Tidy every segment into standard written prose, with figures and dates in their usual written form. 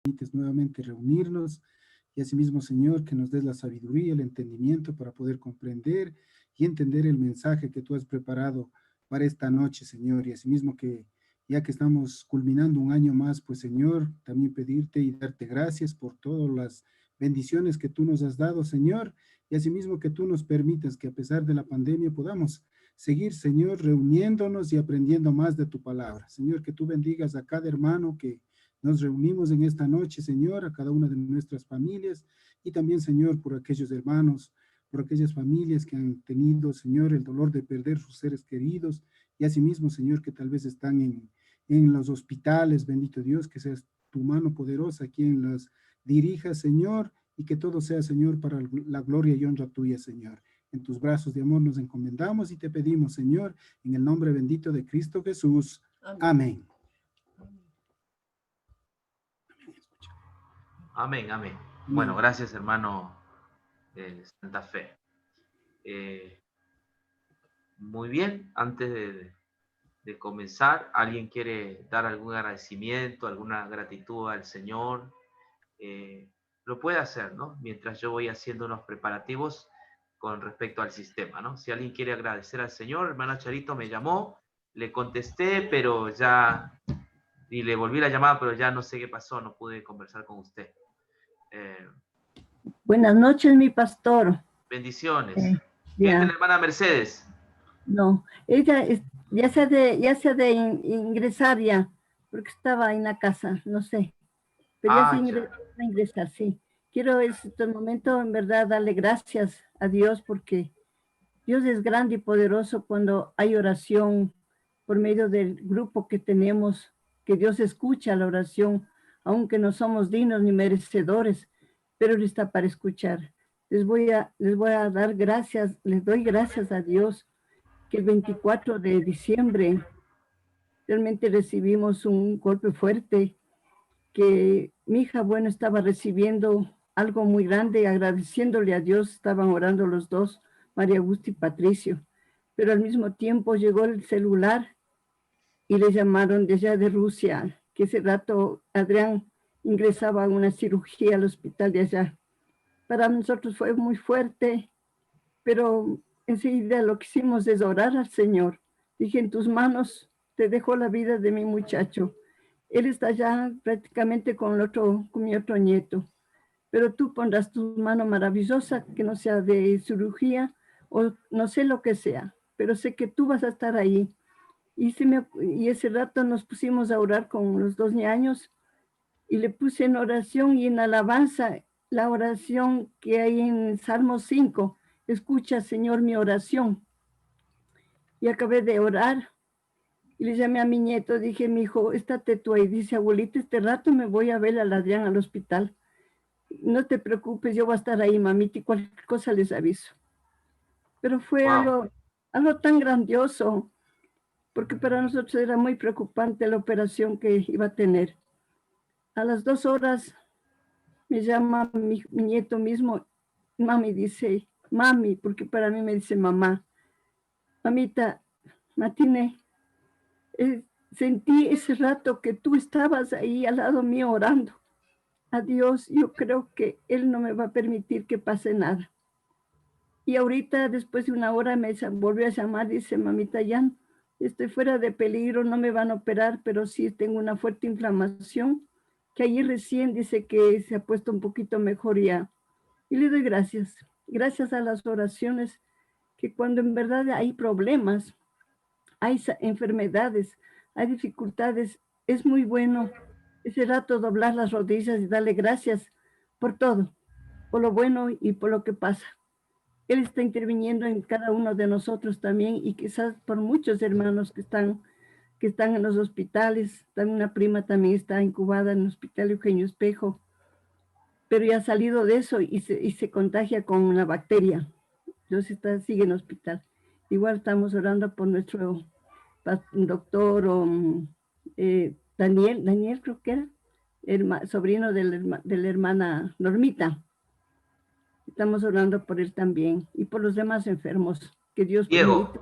permites nuevamente reunirnos y asimismo, Señor, que nos des la sabiduría, el entendimiento para poder comprender y entender el mensaje que tú has preparado para esta noche, Señor, y asimismo que ya que estamos culminando un año más, pues Señor, también pedirte y darte gracias por todas las bendiciones que tú nos has dado, Señor, y asimismo que tú nos permitas que a pesar de la pandemia podamos seguir, Señor, reuniéndonos y aprendiendo más de tu palabra. Señor, que tú bendigas a cada hermano que nos reunimos en esta noche, Señor, a cada una de nuestras familias y también, Señor, por aquellos hermanos, por aquellas familias que han tenido, Señor, el dolor de perder sus seres queridos y asimismo, Señor, que tal vez están en los hospitales, bendito Dios, que seas tu mano poderosa quien las dirija, Señor, y que todo sea, Señor, para la gloria y honra tuya, Señor. En tus brazos de amor nos encomendamos y te pedimos, Señor, en el nombre bendito de Cristo Jesús. Amén. Amén, amén. Bueno, gracias, hermano Santa Fe. Muy bien, antes de comenzar, ¿alguien quiere dar algún agradecimiento, alguna gratitud al Señor? Lo puede hacer, ¿no? Mientras yo voy haciendo unos preparativos con respecto al sistema, ¿no? Si alguien quiere agradecer al Señor, hermana Charito me llamó, le contesté, pero ya, y le volví la llamada, pero ya no sé qué pasó, no pude conversar con usted. Buenas noches, mi pastor. Bendiciones. ¿Qué es de la hermana Mercedes? No, ella ya se ha de ingresar ya, porque estaba en la casa, no sé. Pero ya se va a ingresar, sí. Quiero en este momento, en verdad, darle gracias a Dios porque Dios es grande y poderoso cuando hay oración por medio del grupo que tenemos, que Dios escucha la oración, aunque no somos dignos ni merecedores, pero Él está para escuchar. Les voy a dar gracias, les doy gracias a Dios que el 24 de diciembre realmente recibimos un golpe fuerte, que mi hija, bueno, estaba recibiendo algo muy grande, agradeciéndole a Dios, estaban orando los dos, María Augusta y Patricio, pero al mismo tiempo llegó el celular y le llamaron de allá de Rusia, que ese rato Adrián ingresaba a una cirugía al hospital de allá. Para nosotros fue muy fuerte, pero enseguida lo que hicimos es orar al Señor. Dije, en tus manos te dejo la vida de mi muchacho. Él está ya prácticamente con mi otro nieto. Pero tú pondrás tu mano maravillosa, que no sea de cirugía o no sé lo que sea, pero sé que tú vas a estar ahí. Y ese rato nos pusimos a orar con los 2 niños y le puse en oración y en alabanza la oración que hay en Salmo 5. Escucha, Señor, mi oración. Y acabé de orar y le llamé a mi nieto, dije, mi hijo, estate tú ahí. Dice, abuelita, este rato me voy a ver a Adrián al hospital. No te preocupes, yo voy a estar ahí, mamita, y cualquier cosa les aviso. Pero fue algo tan grandioso, porque para nosotros era muy preocupante la operación que iba a tener. A las 2 horas me llama mi nieto mismo, mami, dice, mami, porque para mí me dice mamá, mamita, Matine, sentí ese rato que tú estabas ahí al lado mío orando. A Dios, yo creo que Él no me va a permitir que pase nada. Y ahorita, después de 1 hora, me volvió a llamar, dice, mamita, ya estoy fuera de peligro, no me van a operar, pero sí tengo una fuerte inflamación, que allí recién dice que se ha puesto un poquito mejor ya. Y le doy gracias a las oraciones, que cuando en verdad hay problemas, hay enfermedades, hay dificultades, es muy bueno ese rato doblar las rodillas y darle gracias por todo, por lo bueno y por lo que pasa. Él está interviniendo en cada uno de nosotros también y quizás por muchos hermanos que están en los hospitales. También una prima también está incubada en el Hospital Eugenio Espejo, pero ya ha salido de eso y se contagia con una bacteria. Entonces sigue en el hospital. Igual estamos orando por nuestro doctor Daniel creo que era, sobrino de la hermana Normita. Estamos orando por él también y por los demás enfermos que Dios permite.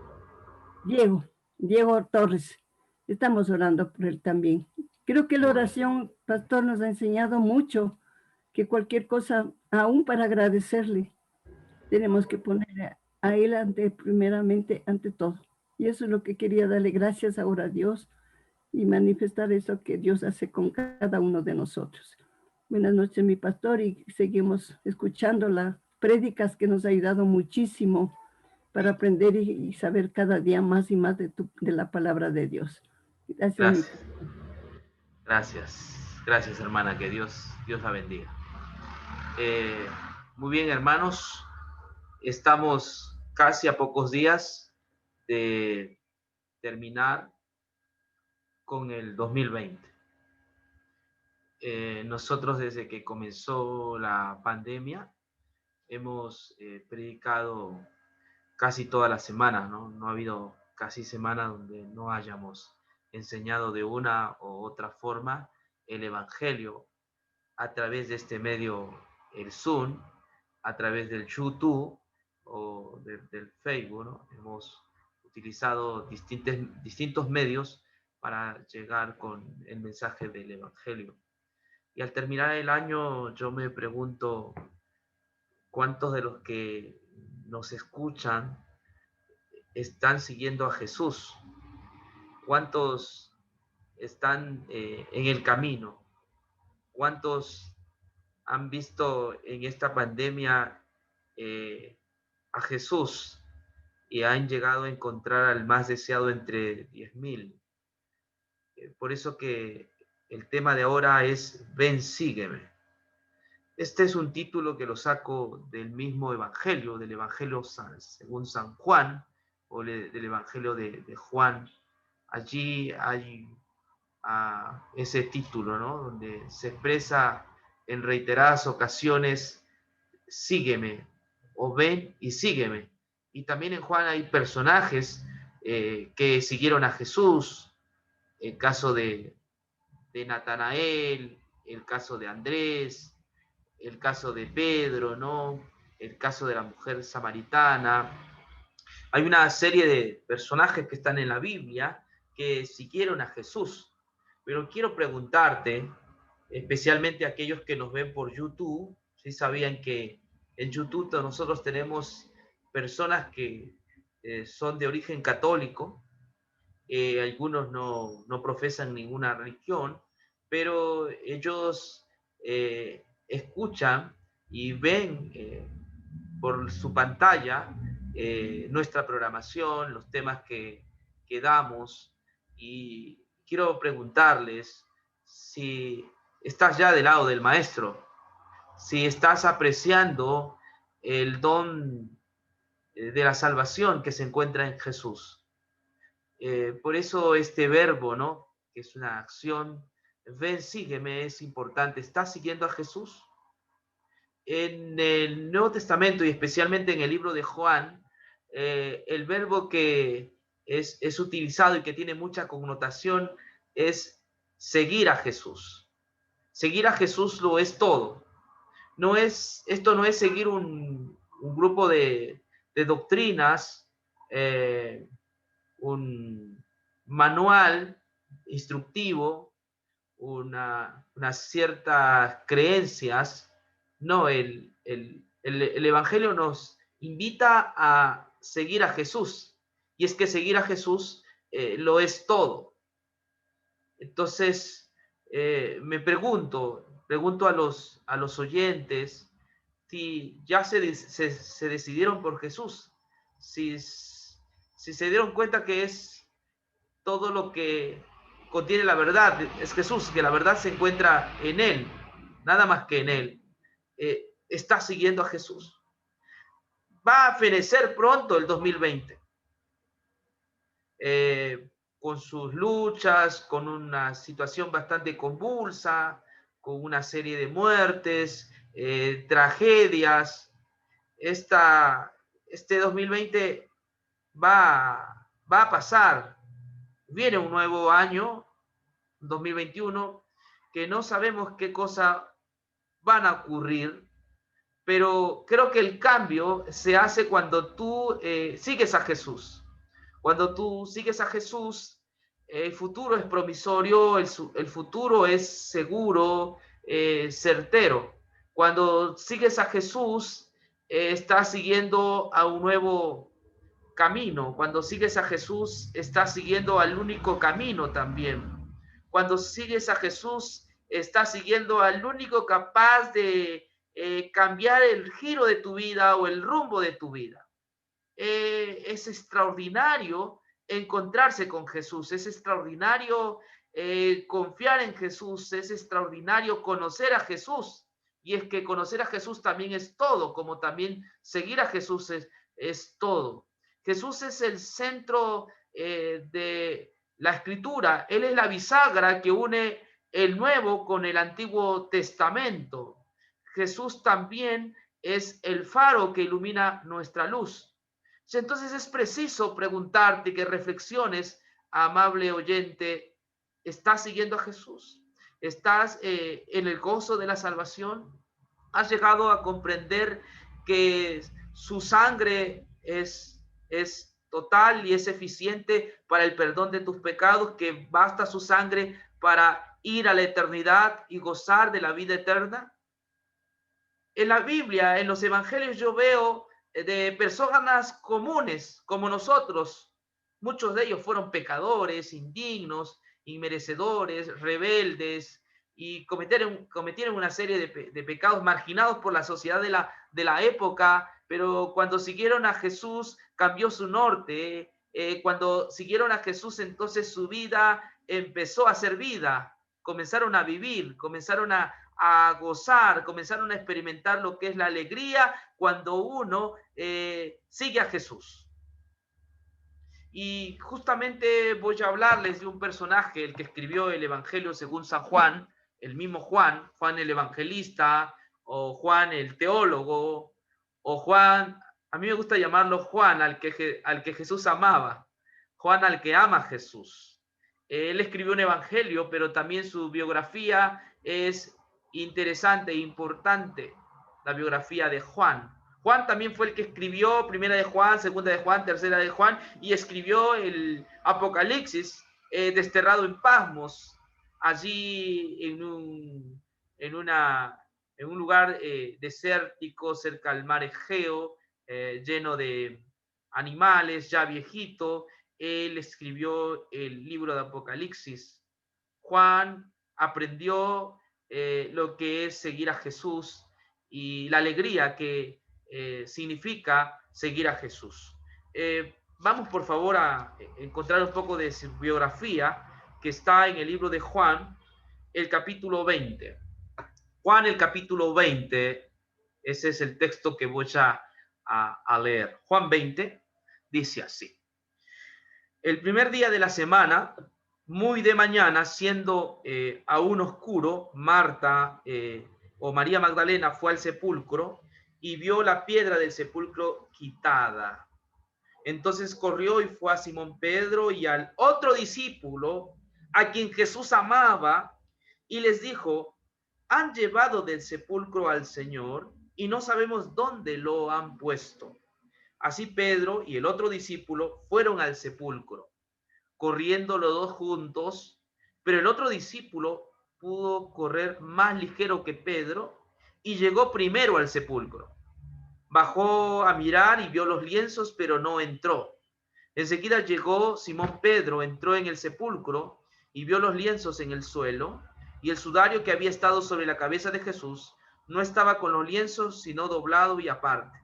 Diego Torres. Estamos orando por él también. Creo que la oración, pastor, nos ha enseñado mucho, que cualquier cosa, aún para agradecerle, tenemos que poner a Él primeramente, ante todo. Y eso es lo que quería darle gracias ahora a Dios y manifestar eso que Dios hace con cada uno de nosotros. Buenas noches, mi pastor, y seguimos escuchando las prédicas que nos ha ayudado muchísimo para aprender y saber cada día más y más de la palabra de Dios. Gracias, mi pastor. Gracias, hermana, que Dios la bendiga. Muy bien, hermanos, estamos casi a pocos días de terminar con el 2020. Nosotros desde que comenzó la pandemia hemos predicado casi toda la semana, ¿no? No ha habido casi semana donde no hayamos enseñado de una u otra forma el Evangelio a través de este medio, el Zoom, a través del YouTube o del Facebook, ¿no? Hemos utilizado distintos medios para llegar con el mensaje del Evangelio. Y al terminar el año yo me pregunto cuántos de los que nos escuchan están siguiendo a Jesús, cuántos están en el camino, cuántos han visto en esta pandemia a Jesús y han llegado a encontrar al más deseado entre 10,000. Por eso que el tema de ahora es Ven, sígueme. Este es un título que lo saco del mismo Evangelio, del Evangelio según San Juan, o del Evangelio de Juan. Allí hay ese título, ¿no? Donde se expresa en reiteradas ocasiones, sígueme, o ven y sígueme. Y también en Juan hay personajes que siguieron a Jesús, el caso de Natanael, el caso de Andrés, el caso de Pedro, ¿no? El caso de la mujer samaritana. Hay una serie de personajes que están en la Biblia que siguieron a Jesús. Pero quiero preguntarte, especialmente a aquellos que nos ven por YouTube, ¿sí sabían que en YouTube nosotros tenemos personas que son de origen católico? Algunos no profesan ninguna religión, pero ellos escuchan y ven por su pantalla nuestra programación, los temas que damos, y quiero preguntarles si estás ya del lado del maestro, si estás apreciando el don de la salvación que se encuentra en Jesús. Por eso este verbo, ¿no? Que es una acción, ven, sígueme, es importante. ¿Estás siguiendo a Jesús? En el Nuevo Testamento y especialmente en el libro de Juan, el verbo que es utilizado y que tiene mucha connotación es seguir a Jesús. Seguir a Jesús lo es todo. Esto no es seguir un grupo de doctrinas, un manual instructivo, unas ciertas creencias. No, el Evangelio nos invita a seguir a Jesús. Y es que seguir a Jesús lo es todo. Entonces, me pregunto a los oyentes si ya se decidieron por Jesús, si se dieron cuenta que es todo lo que contiene la verdad, es Jesús, que la verdad se encuentra en Él, nada más que en Él. Está siguiendo a Jesús. Va a fenecer pronto el 2020, con sus luchas, con una situación bastante convulsa, con una serie de muertes, tragedias. Este 2020 va a pasar. Viene un nuevo año, 2021, que no sabemos qué cosas van a ocurrir, pero creo que el cambio se hace cuando tú sigues a Jesús. Cuando tú sigues a Jesús, el futuro es promisorio, el futuro es seguro, certero. Cuando sigues a Jesús, estás siguiendo a un nuevo camino. Cuando sigues a Jesús, estás siguiendo al único camino también. Cuando sigues a Jesús, estás siguiendo al único capaz de cambiar el giro de tu vida o el rumbo de tu vida. Es extraordinario encontrarse con Jesús, es extraordinario confiar en Jesús, es extraordinario conocer a Jesús. Y es que conocer a Jesús también es todo, como también seguir a Jesús es todo. Jesús es el centro de la Escritura. Él es la bisagra que une el Nuevo con el Antiguo Testamento. Jesús también es el faro que ilumina nuestra luz. Entonces es preciso preguntarte, que reflexiones, amable oyente, ¿estás siguiendo a Jesús? ¿Estás en el gozo de la salvación? ¿Has llegado a comprender que su sangre es total y es eficiente para el perdón de tus pecados, que basta su sangre para ir a la eternidad y gozar de la vida eterna? En la Biblia, en los evangelios, yo veo de personas comunes como nosotros. Muchos de ellos fueron pecadores, indignos, inmerecedores, rebeldes, y cometieron una serie de pecados marginados por la sociedad de la época, pero cuando siguieron a Jesús cambió su norte. Cuando siguieron a Jesús, entonces su vida empezó a ser vida, comenzaron a vivir, comenzaron a gozar, comenzaron a experimentar lo que es la alegría cuando uno sigue a Jesús. Y justamente voy a hablarles de un personaje, el que escribió el Evangelio según San Juan, el mismo Juan, Juan el Evangelista, o Juan el teólogo, o Juan, a mí me gusta llamarlo Juan, al que Jesús amaba, Juan al que ama a Jesús. Él escribió un evangelio, pero también su biografía es interesante e importante, la biografía de Juan. Juan también fue el que escribió Primera de Juan, Segunda de Juan, Tercera de Juan, y escribió el Apocalipsis, desterrado en Pasmos, allí en un lugar desértico cerca al mar Egeo, lleno de animales, ya viejito. Él escribió el libro de Apocalipsis. Juan aprendió lo que es seguir a Jesús y la alegría que significa seguir a Jesús. Vamos por favor a encontrar un poco de su biografía, que está en el libro de Juan, el capítulo 20. Juan, el capítulo 20, ese es el texto que voy a leer. Juan 20 dice así: el primer día de la semana, muy de mañana, siendo aún oscuro, Marta o María Magdalena fue al sepulcro y vio la piedra del sepulcro quitada. Entonces corrió y fue a Simón Pedro y al otro discípulo, a quien Jesús amaba, y les dijo: han llevado del sepulcro al Señor y no sabemos dónde lo han puesto. Así Pedro y el otro discípulo fueron al sepulcro, corriendo los dos juntos, pero el otro discípulo pudo correr más ligero que Pedro y llegó primero al sepulcro. Bajó a mirar y vio los lienzos, pero no entró. Enseguida llegó Simón Pedro, entró en el sepulcro y vio los lienzos en el suelo, y el sudario que había estado sobre la cabeza de Jesús no estaba con los lienzos, sino doblado y aparte.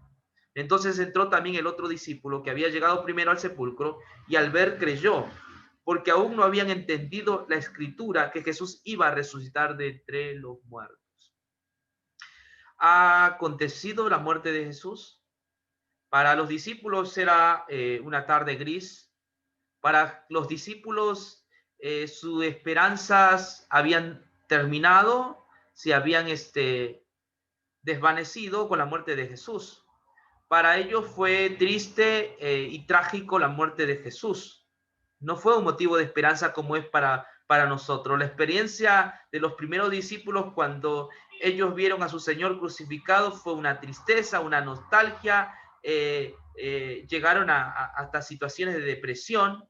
Entonces entró también el otro discípulo, que había llegado primero al sepulcro, y al ver creyó, porque aún no habían entendido la escritura, que Jesús iba a resucitar de entre los muertos. ¿Ha acontecido la muerte de Jesús? Para los discípulos era una tarde gris. Para los discípulos sus esperanzas habían terminado, se habían desvanecido con la muerte de Jesús. Para ellos fue triste y trágico la muerte de Jesús. No fue un motivo de esperanza como es para nosotros. La experiencia de los primeros discípulos cuando ellos vieron a su Señor crucificado fue una tristeza, una nostalgia. Llegaron hasta situaciones de depresión.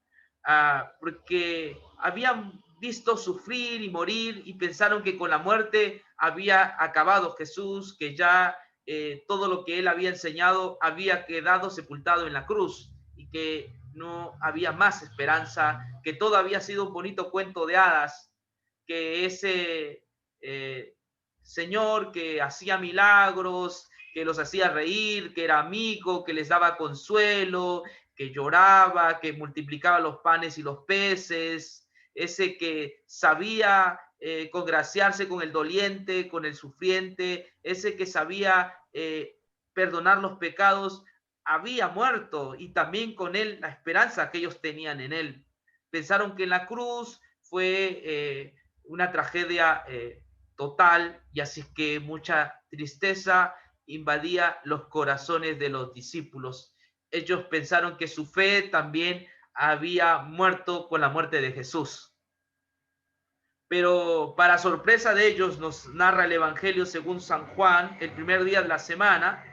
porque habían visto sufrir y morir y pensaron que con la muerte había acabado Jesús, que ya todo lo que él había enseñado había quedado sepultado en la cruz y que no había más esperanza, que todo había sido un bonito cuento de hadas, que ese Señor que hacía milagros, que los hacía reír, que era amigo, que les daba consuelo, que lloraba, que multiplicaba los panes y los peces, ese que sabía congraciarse con el doliente, con el sufriente, ese que sabía perdonar los pecados, había muerto y también con él la esperanza que ellos tenían en él. Pensaron que en la cruz fue una tragedia total y así que mucha tristeza invadía los corazones de los discípulos. Ellos pensaron que su fe también había muerto con la muerte de Jesús. Pero para sorpresa de ellos nos narra el Evangelio según San Juan, el primer día de la semana,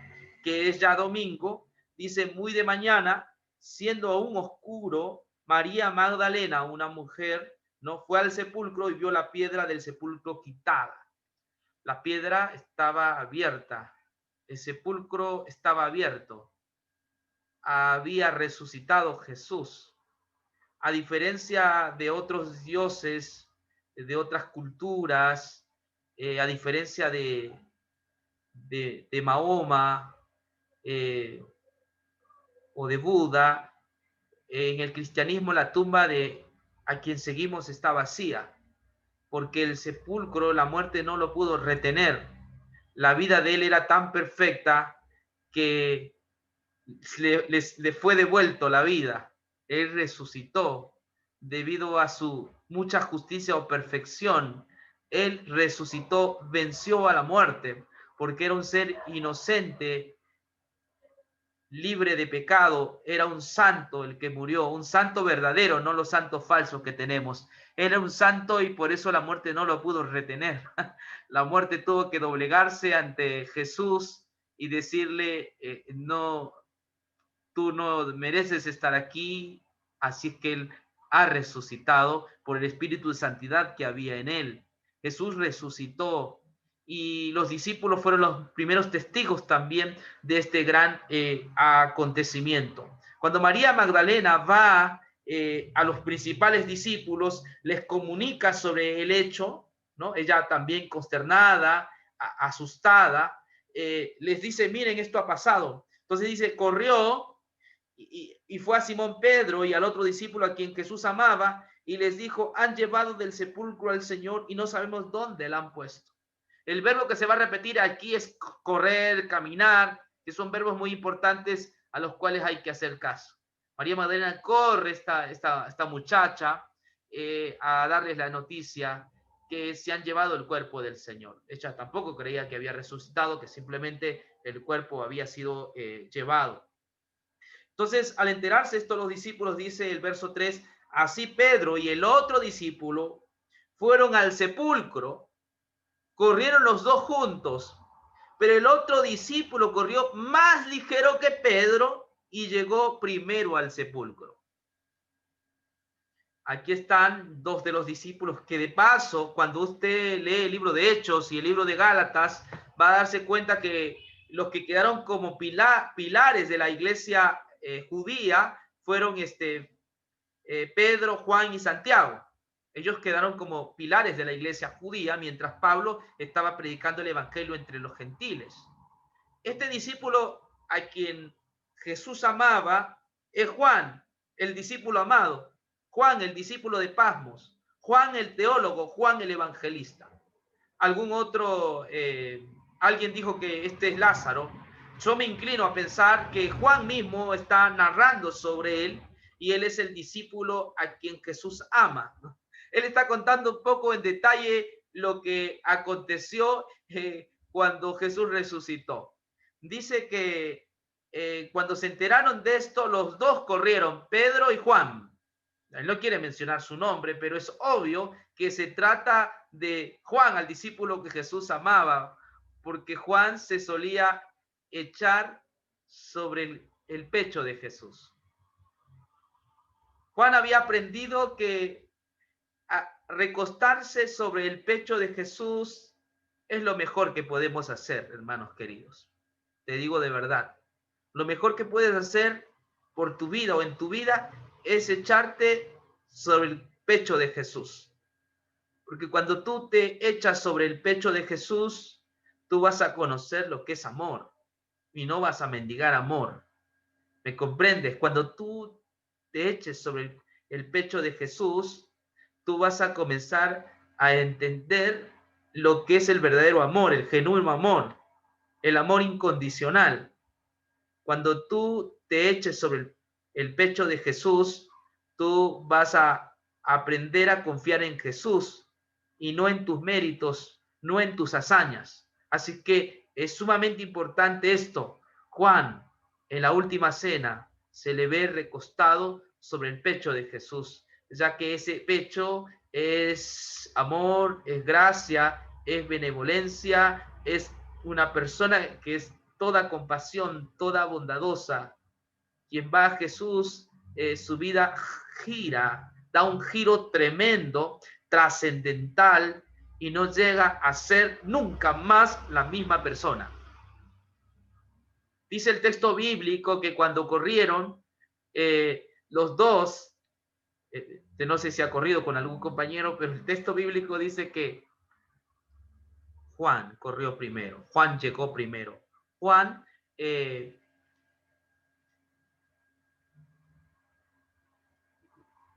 que es ya domingo, dice: muy de mañana, siendo aún oscuro, María Magdalena, una mujer, no fue al sepulcro y vio la piedra del sepulcro quitada. La piedra estaba abierta, el sepulcro estaba abierto, había resucitado Jesús. A diferencia de otros dioses, de otras culturas, a diferencia de Mahoma o de Buda, en el cristianismo la tumba de a quien seguimos está vacía, porque el sepulcro, la muerte no lo pudo retener. La vida de él era tan perfecta que le fue devuelto la vida. Él resucitó debido a su mucha justicia o perfección. Él resucitó, venció a la muerte, porque era un ser inocente, libre de pecado. Era un santo el que murió, un santo verdadero, no los santos falsos que tenemos. Era un santo y por eso la muerte no lo pudo retener. La muerte tuvo que doblegarse ante Jesús y decirle, no, tú no mereces estar aquí, así que él ha resucitado por el Espíritu de Santidad que había en él. Jesús resucitó y los discípulos fueron los primeros testigos también de este gran acontecimiento. Cuando María Magdalena va a los principales discípulos, les comunica sobre el hecho, ¿no? Ella también consternada, asustada, les dice: miren, esto ha pasado. Entonces dice, corrió y fue a Simón Pedro y al otro discípulo a quien Jesús amaba y les dijo: han llevado del sepulcro al Señor y no sabemos dónde la han puesto. El verbo que se va a repetir aquí es correr, caminar, que son verbos muy importantes a los cuales hay que hacer caso. María Magdalena corre esta muchacha a darles la noticia que se han llevado el cuerpo del Señor. Ella tampoco creía que había resucitado, que simplemente el cuerpo había sido llevado. Entonces, al enterarse esto, los discípulos, dice el verso 3, así Pedro y el otro discípulo fueron al sepulcro, corrieron los dos juntos, pero el otro discípulo corrió más ligero que Pedro y llegó primero al sepulcro. Aquí están dos de los discípulos que, de paso, cuando usted lee el libro de Hechos y el libro de Gálatas, va a darse cuenta que los que quedaron como pilares de la iglesia judía fueron Pedro, Juan y Santiago. Ellos quedaron como pilares de la iglesia judía mientras Pablo estaba predicando el evangelio entre los gentiles. Este discípulo a quien Jesús amaba es Juan, el discípulo amado. Juan, el discípulo de Pasmos. Juan, el teólogo. Juan, el evangelista. Algún otro, alguien dijo que este es Lázaro. Yo me inclino a pensar que Juan mismo está narrando sobre él y él es el discípulo a quien Jesús ama. Él está contando un poco en detalle lo que aconteció cuando Jesús resucitó. Dice que cuando se enteraron de esto, los dos corrieron, Pedro y Juan. Él no quiere mencionar su nombre, pero es obvio que se trata de Juan, al discípulo que Jesús amaba, porque Juan se solía echar sobre el pecho de Jesús. Juan había aprendido que recostarse sobre el pecho de Jesús es lo mejor que podemos hacer, hermanos queridos. Te digo de verdad, lo mejor que puedes hacer por tu vida o en tu vida es echarte sobre el pecho de Jesús. Porque cuando tú te echas sobre el pecho de Jesús, tú vas a conocer lo que es amor y no vas a mendigar amor. ¿Me comprendes? Cuando tú te eches sobre el pecho de Jesús, tú vas a comenzar a entender lo que es el verdadero amor, el genuino amor, el amor incondicional. Cuando tú te eches sobre el pecho de Jesús, tú vas a aprender a confiar en Jesús y no en tus méritos, no en tus hazañas. Así que es sumamente importante esto. Juan, en la última cena, se le ve recostado sobre el pecho de Jesús, ya que ese pecho es amor, es gracia, es benevolencia, es una persona que es toda compasión, toda bondadosa. Quien va a Jesús, su vida gira, da un giro tremendo, trascendental, y no llega a ser nunca más la misma persona. Dice el texto bíblico que cuando corrieron, los dos, no sé si ha corrido con algún compañero, pero el texto bíblico dice que Juan corrió primero, Juan llegó primero. Juan le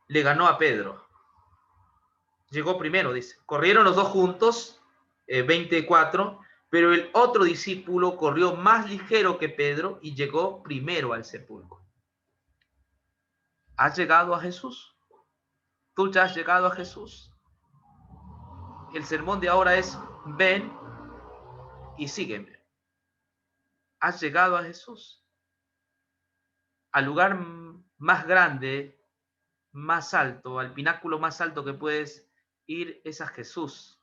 ganó a Pedro. Llegó primero, dice. Corrieron los dos juntos, 24, pero el otro discípulo corrió más ligero que Pedro y llegó primero al sepulcro. ¿Has llegado a Jesús? ¿Tú ya has llegado a Jesús? El sermón de ahora es: ven y sígueme. ¿Has llegado a Jesús? Al lugar más grande, más alto, al pináculo más alto que puedes ir es a Jesús.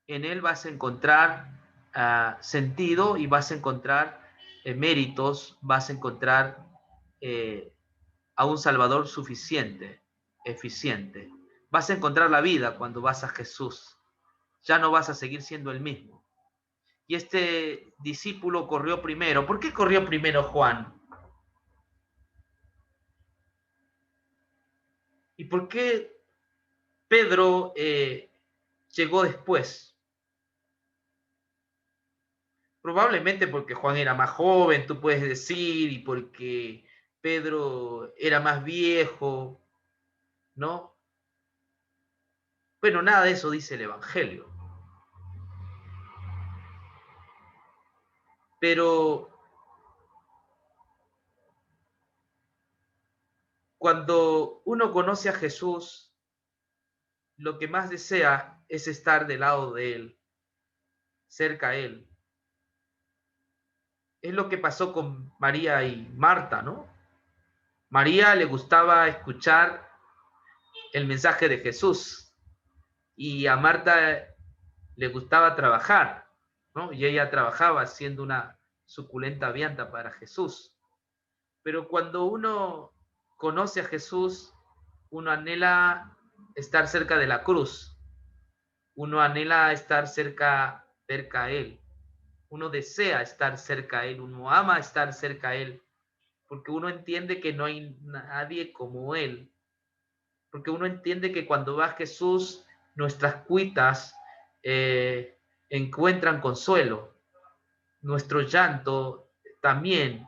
En él vas a encontrar sentido y vas a encontrar méritos, vas a encontrar a un Salvador suficiente, eficiente. Vas a encontrar la vida cuando vas a Jesús. Ya no vas a seguir siendo el mismo. Y este discípulo corrió primero. ¿Por qué corrió primero Juan? ¿Y por qué Pedro llegó después? Probablemente porque Juan era más joven, tú puedes decir, y porque Pedro era más viejo, ¿no? Bueno, nada de eso dice el Evangelio. Pero cuando uno conoce a Jesús, lo que más desea es estar del lado de Él, cerca a Él. Es lo que pasó con María y Marta, ¿no? María le gustaba escuchar el mensaje de Jesús y a Marta le gustaba trabajar, ¿no? Y ella trabajaba haciendo una suculenta vianda para Jesús. Pero cuando uno conoce a Jesús, uno anhela estar cerca de la cruz, uno anhela estar cerca a Él, uno desea estar cerca a Él, uno ama estar cerca a Él, porque uno entiende que no hay nadie como Él, porque uno entiende que cuando va a Jesús, nuestras cuitas encuentran consuelo, nuestro llanto también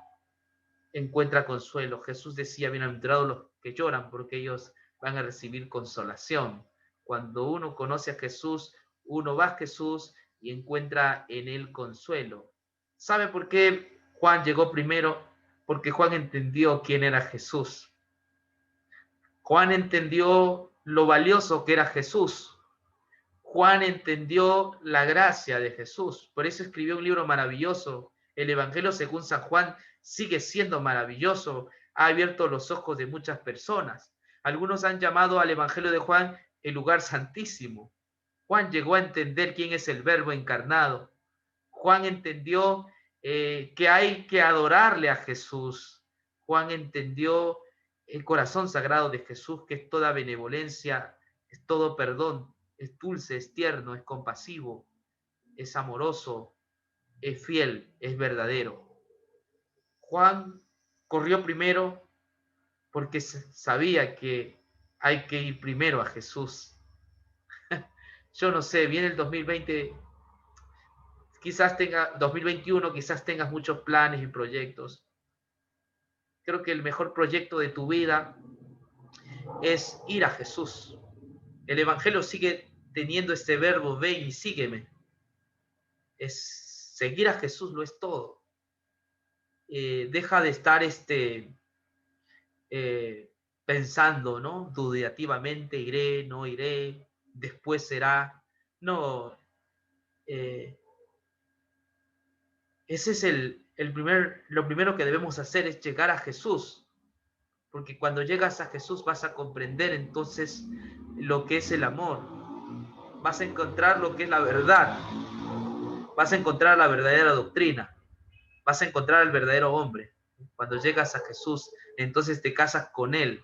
encuentra consuelo. Jesús decía: bienaventurados los que lloran, porque ellos van a recibir consolación. Cuando uno conoce a Jesús, uno va a Jesús y encuentra en él consuelo. ¿Sabe por qué Juan llegó primero? Porque Juan entendió quién era Jesús. Juan entendió lo valioso que era Jesús. Juan entendió la gracia de Jesús. Por eso escribió un libro maravilloso. El Evangelio según San Juan sigue siendo maravilloso. Ha abierto los ojos de muchas personas. Algunos han llamado al Evangelio de Juan el lugar santísimo. Juan llegó a entender quién es el Verbo encarnado. Juan entendió que hay que adorarle a Jesús. Juan entendió el corazón sagrado de Jesús, que es toda benevolencia, es todo perdón, es dulce, es tierno, es compasivo, es amoroso, es fiel, es verdadero. Juan corrió primero porque sabía que hay que ir primero a Jesús. Yo no sé, viene el 2020, quizás 2021, quizás tengas muchos planes y proyectos. Creo que el mejor proyecto de tu vida es ir a Jesús. El Evangelio sigue teniendo este verbo, ven y sígueme. Es seguir a Jesús, lo es todo. Deja de estar pensando, ¿no? Dudativamente, iré, no iré, después será. No, ese es lo primero que debemos hacer es llegar a Jesús, porque cuando llegas a Jesús vas a comprender entonces lo que es el amor, vas a encontrar lo que es la verdad, vas a encontrar la verdadera doctrina, vas a encontrar al verdadero hombre. Cuando llegas a Jesús, entonces te casas con Él.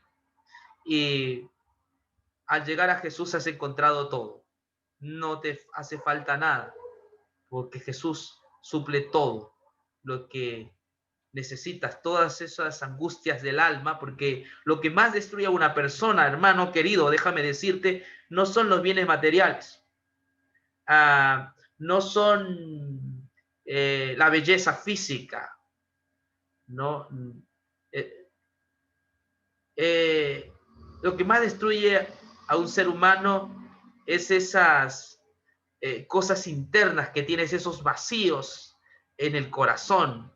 Y al llegar a Jesús has encontrado todo. No te hace falta nada, porque Jesús suple todo lo que necesitas, todas esas angustias del alma, porque lo que más destruye a una persona, hermano querido, déjame decirte, no son los bienes materiales, no son la belleza física, no. Lo que más destruye a un ser humano es esas cosas internas que tienes, esos vacíos en el corazón.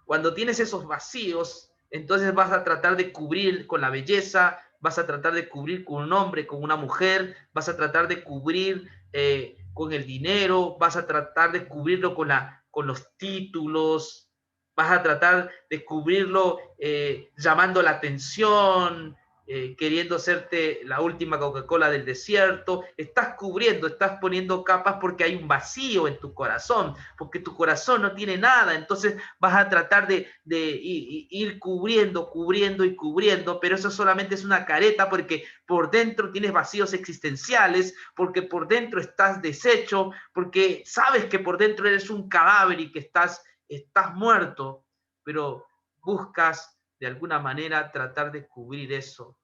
Cuando tienes esos vacíos, entonces vas a tratar de cubrir con la belleza, vas a tratar de cubrir con un hombre, con una mujer, vas a tratar de cubrir con el dinero, vas a tratar de cubrirlo con los títulos, vas a tratar de cubrirlo llamando la atención, queriendo hacerte la última Coca-Cola del desierto. Estás cubriendo, estás poniendo capas porque hay un vacío en tu corazón, porque tu corazón no tiene nada. Entonces vas a tratar de ir cubriendo, cubriendo y cubriendo, pero eso solamente es una careta porque por dentro tienes vacíos existenciales, porque por dentro estás deshecho, porque sabes que por dentro eres un cadáver y que estás muerto, pero buscas de alguna manera tratar de cubrir eso.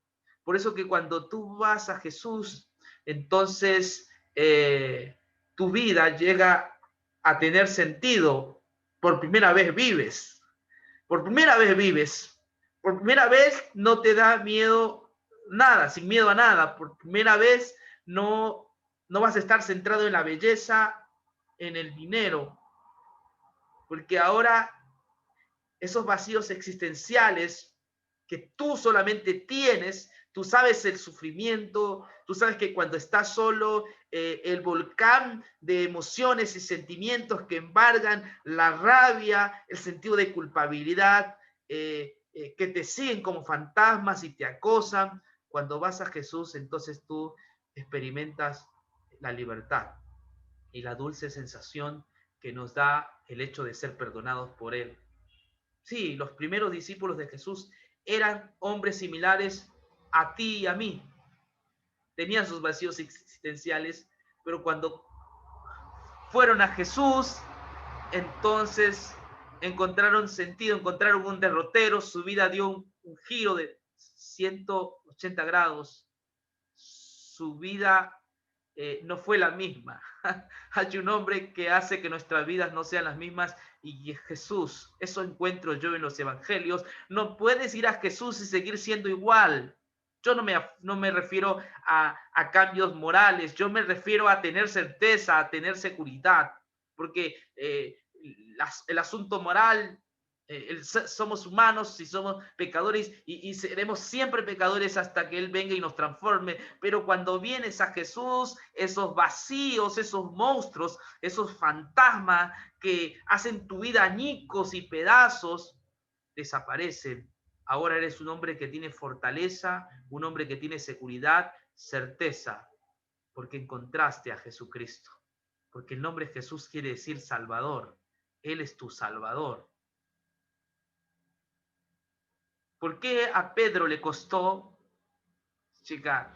Por eso que cuando tú vas a Jesús, entonces tu vida llega a tener sentido. Por primera vez vives. Por primera vez vives. Por primera vez no te da miedo nada, sin miedo a nada. Por primera vez no vas a estar centrado en la belleza, en el dinero. Porque ahora esos vacíos existenciales que tú solamente tienes, tú sabes el sufrimiento, tú sabes que cuando estás solo, el volcán de emociones y sentimientos que embargan, la rabia, el sentido de culpabilidad, que te siguen como fantasmas y te acosan, cuando vas a Jesús, entonces tú experimentas la libertad y la dulce sensación que nos da el hecho de ser perdonados por Él. Sí, los primeros discípulos de Jesús eran hombres similares a ti y a mí. Tenían sus vacíos existenciales, pero cuando fueron a Jesús, entonces encontraron sentido, encontraron un derrotero, su vida dio un giro de 180 grados. Su vida no fue la misma. Hay un hombre que hace que nuestras vidas no sean las mismas y es Jesús. Eso encuentro yo en los evangelios. No puedes ir a Jesús y seguir siendo igual. Yo no me refiero a cambios morales, yo me refiero a tener certeza, a tener seguridad, porque el asunto moral, somos humanos y somos pecadores y seremos siempre pecadores hasta que Él venga y nos transforme, pero cuando vienes a Jesús, esos vacíos, esos monstruos, esos fantasmas que hacen tu vida añicos y pedazos, desaparecen. Ahora eres un hombre que tiene fortaleza, un hombre que tiene seguridad, certeza, porque encontraste a Jesucristo, porque el nombre Jesús quiere decir Salvador. Él es tu Salvador. ¿Por qué a Pedro le costó llegar?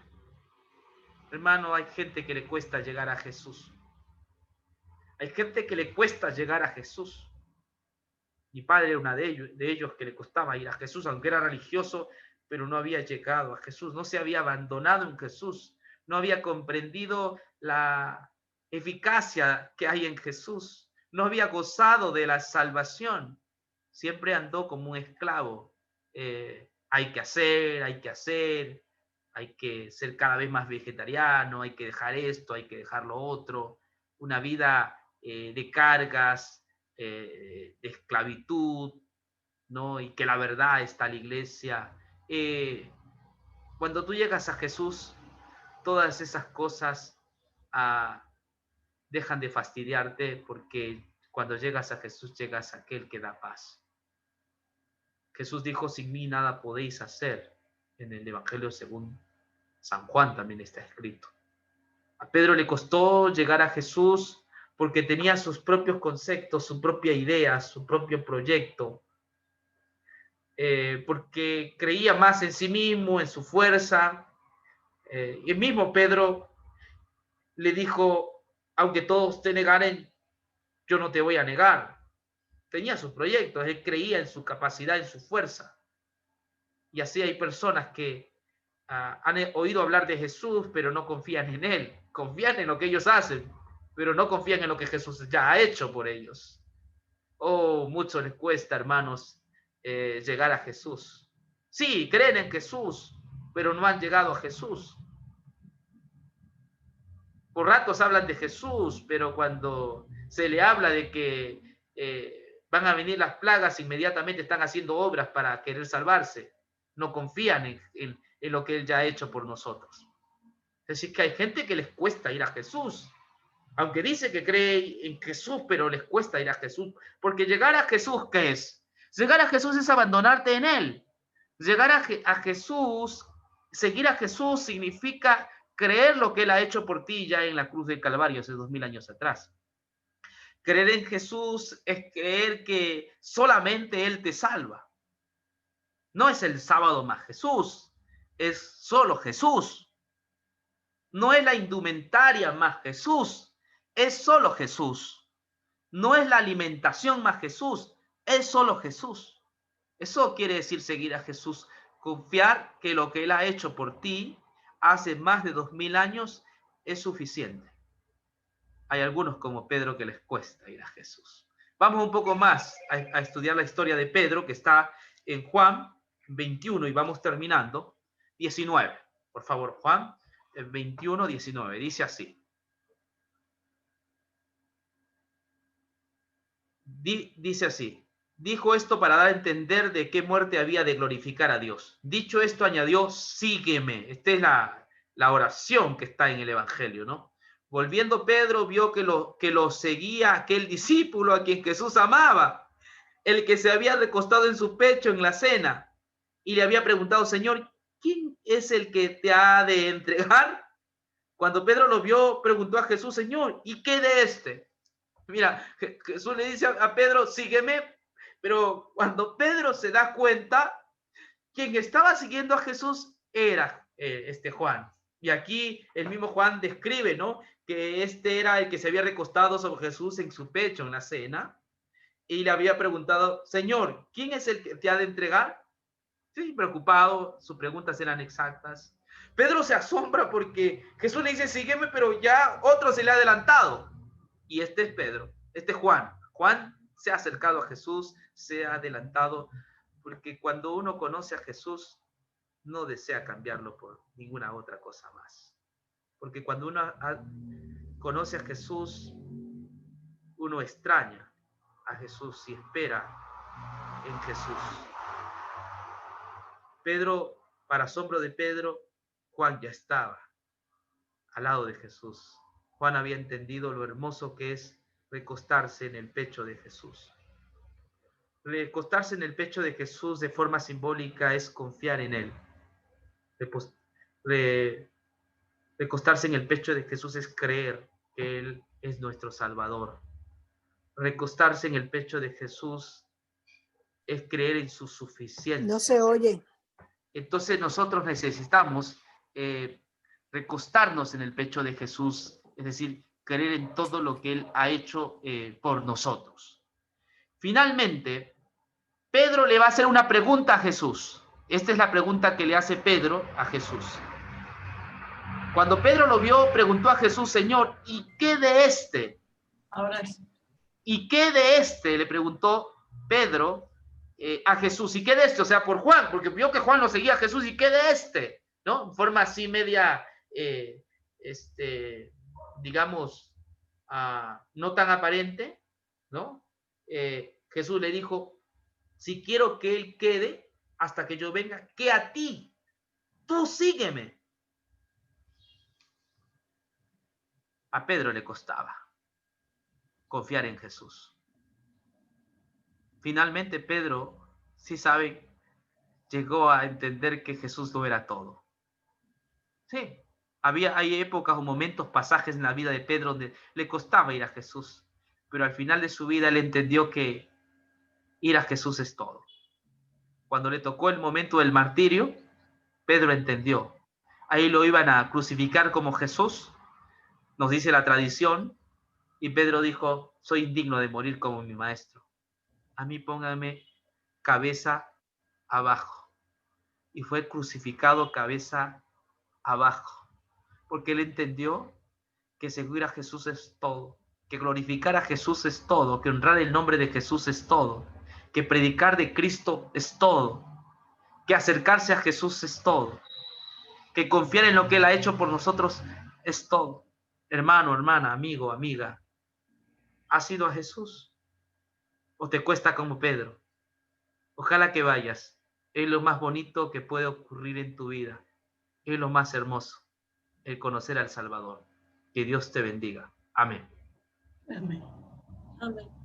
Hermano, hay gente que le cuesta llegar a Jesús. Hay gente que le cuesta llegar a Jesús. Mi padre era uno de ellos que le costaba ir a Jesús, aunque era religioso, pero no había llegado a Jesús, no se había abandonado en Jesús, no había comprendido la eficacia que hay en Jesús, no había gozado de la salvación, siempre andó como un esclavo. Hay que hacer, hay que ser cada vez más vegetariano, hay que dejar esto, hay que dejar lo otro, una vida de cargas, de esclavitud, ¿no? Y que la verdad está la iglesia. Cuando tú llegas a Jesús, todas esas cosas dejan de fastidiarte, porque cuando llegas a Jesús, llegas a aquel que da paz. Jesús dijo, sin mí nada podéis hacer. En el Evangelio según San Juan también está escrito. A Pedro le costó llegar a Jesús porque tenía sus propios conceptos, su propia idea, su propio proyecto, porque creía más en sí mismo, en su fuerza. Y el mismo Pedro le dijo, aunque todos te negaren, yo no te voy a negar. Tenía sus proyectos, él creía en su capacidad, en su fuerza. Y así hay personas que han oído hablar de Jesús, pero no confían en él. Confían en lo que ellos hacen, pero no confían en lo que Jesús ya ha hecho por ellos. Oh, mucho les cuesta, hermanos, llegar a Jesús. Sí, creen en Jesús, pero no han llegado a Jesús. Por ratos hablan de Jesús, pero cuando se le habla de que van a venir las plagas, inmediatamente están haciendo obras para querer salvarse. No confían en lo que Él ya ha hecho por nosotros. Es decir, que hay gente que les cuesta ir a Jesús, aunque dice que cree en Jesús, pero les cuesta ir a Jesús, porque llegar a Jesús, ¿qué es? Llegar a Jesús es abandonarte en Él. Llegar a Jesús, seguir a Jesús significa creer lo que Él ha hecho por ti ya en la cruz del Calvario hace 2000 años atrás. Creer en Jesús es creer que solamente Él te salva. No es el sábado más Jesús, es solo Jesús. No es la indumentaria más Jesús, es solo Jesús. No es la alimentación más Jesús, es solo Jesús. Eso quiere decir seguir a Jesús, confiar que lo que Él ha hecho por ti hace más de 2000 años es suficiente. Hay algunos como Pedro que les cuesta ir a Jesús. Vamos un poco más a estudiar la historia de Pedro, que está en Juan 21, y vamos terminando. 19, por favor, Juan 21, 19, dice así. Dice así, dijo esto para dar a entender de qué muerte había de glorificar a Dios. Dicho esto, añadió, sígueme. Esta es la oración que está en el Evangelio, ¿no? Volviendo Pedro, vio que lo seguía aquel discípulo a quien Jesús amaba, el que se había recostado en su pecho en la cena, y le había preguntado, Señor, ¿quién es el que te ha de entregar? Cuando Pedro lo vio, preguntó a Jesús, Señor, ¿y qué de este? Mira, Jesús le dice a Pedro, sígueme, pero cuando Pedro se da cuenta, quien estaba siguiendo a Jesús era Juan. Y aquí el mismo Juan describe, ¿no? Que este era el que se había recostado sobre Jesús en su pecho en la cena y le había preguntado, Señor, ¿quién es el que te ha de entregar? Sí, preocupado, sus preguntas eran exactas. Pedro se asombra porque Jesús le dice, sígueme, pero ya otro se le ha adelantado. Y este es Pedro, este es Juan. Juan se ha acercado a Jesús, se ha adelantado, porque cuando uno conoce a Jesús, no desea cambiarlo por ninguna otra cosa más. Porque cuando uno conoce a Jesús, uno extraña a Jesús y espera en Jesús. Pedro, para asombro de Pedro, Juan ya estaba al lado de Jesús. Juan había entendido lo hermoso que es recostarse en el pecho de Jesús. Recostarse en el pecho de Jesús de forma simbólica es confiar en Él. Recostarse en el pecho de Jesús es creer que Él es nuestro Salvador. Recostarse en el pecho de Jesús es creer en su suficiencia. No se oye. Entonces nosotros necesitamos recostarnos en el pecho de Jesús, es decir, creer en todo lo que Él ha hecho por nosotros. Finalmente, Pedro le va a hacer una pregunta a Jesús. Esta es la pregunta que le hace Pedro a Jesús. Cuando Pedro lo vio, preguntó a Jesús: Señor, ¿y qué de este? Ahora sí. ¿Y qué de este? Le preguntó Pedro a Jesús. ¿Y qué de este? O sea, por Juan, porque vio que Juan lo seguía a Jesús. ¿Y qué de este? ¿No? En forma así media, digamos, no tan aparente, ¿no? Jesús le dijo: si quiero que él quede hasta que yo venga, que a ti, tú sígueme. A Pedro le costaba confiar en Jesús. Finalmente Pedro, sí sabe, llegó a entender que Jesús no era todo. Sí, hay épocas o momentos, pasajes en la vida de Pedro donde le costaba ir a Jesús, pero al final de su vida él entendió que ir a Jesús es todo. Cuando le tocó el momento del martirio, Pedro entendió. Ahí lo iban a crucificar como Jesús, nos dice la tradición, y Pedro dijo: soy indigno de morir como mi maestro. A mí póngame cabeza abajo. Y fue crucificado cabeza abajo, porque él entendió que seguir a Jesús es todo, que glorificar a Jesús es todo, que honrar el nombre de Jesús es todo, que predicar de Cristo es todo, que acercarse a Jesús es todo, que confiar en lo que Él ha hecho por nosotros es todo. Hermano, hermana, amigo, amiga, ¿has ido a Jesús? ¿O te cuesta como Pedro? Ojalá que vayas. Es lo más bonito que puede ocurrir en tu vida. Es lo más hermoso, el conocer al Salvador. Que Dios te bendiga. Amén. Amén. Amén.